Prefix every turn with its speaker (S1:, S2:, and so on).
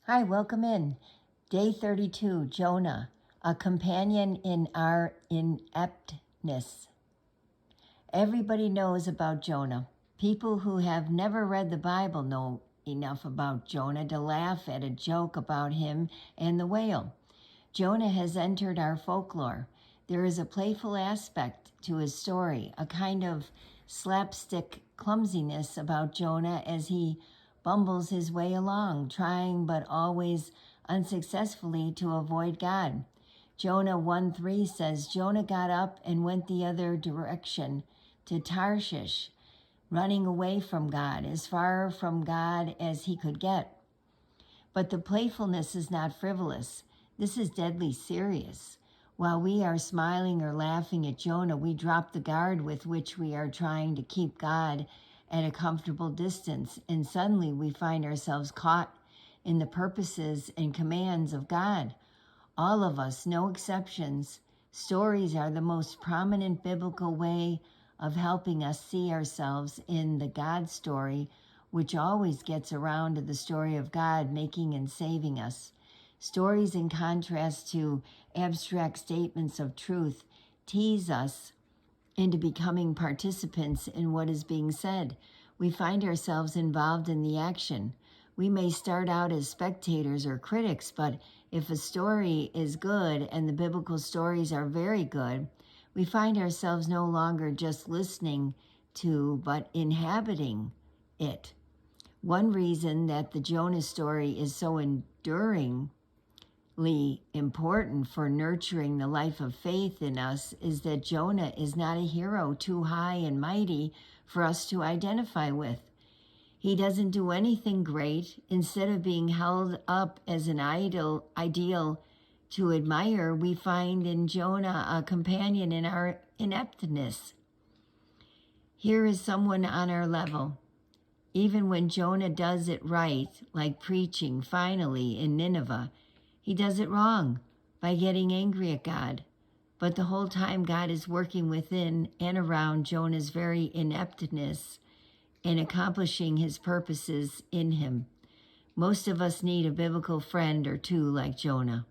S1: Hi, welcome in. Day 32, Jonah, a companion in our ineptness. Everybody knows about Jonah. People who have never read the Bible know enough about Jonah to laugh at a joke about him and the whale. Jonah has entered our folklore. There is a playful aspect to his story, a kind of slapstick clumsiness about Jonah as he bumbles his way along, trying but always unsuccessfully to avoid God. Jonah 1:3 says, Jonah got up and went the other direction to Tarshish, running away from God, as far from God as he could get. But the playfulness is not frivolous. This is deadly serious. While we are smiling or laughing at Jonah, we drop the guard with which we are trying to keep God at a comfortable distance, and suddenly we find ourselves caught in the purposes and commands of God. All of us, no exceptions. Stories are the most prominent biblical way of helping us see ourselves in the God story, which always gets around to the story of God making and saving us. Stories, in contrast to abstract statements of truth, tease us into becoming participants in what is being said. We find ourselves involved in the action. We may start out as spectators or critics, but if a story is good, and the biblical stories are very good, we find ourselves no longer just listening to, but inhabiting it. One reason that the Jonah story is so enduringly important for nurturing the life of faith in us is that Jonah is not a hero too high and mighty for us to identify with. He doesn't do anything great. Instead of being held up as an ideal to admire, we find in Jonah a companion in our ineptness. Here is someone on our level. Even when Jonah does it right, like preaching finally in Nineveh, he does it wrong by getting angry at God. But the whole time God is working within and around Jonah's very ineptness and accomplishing his purposes in him. Most of us need a biblical friend or two like Jonah.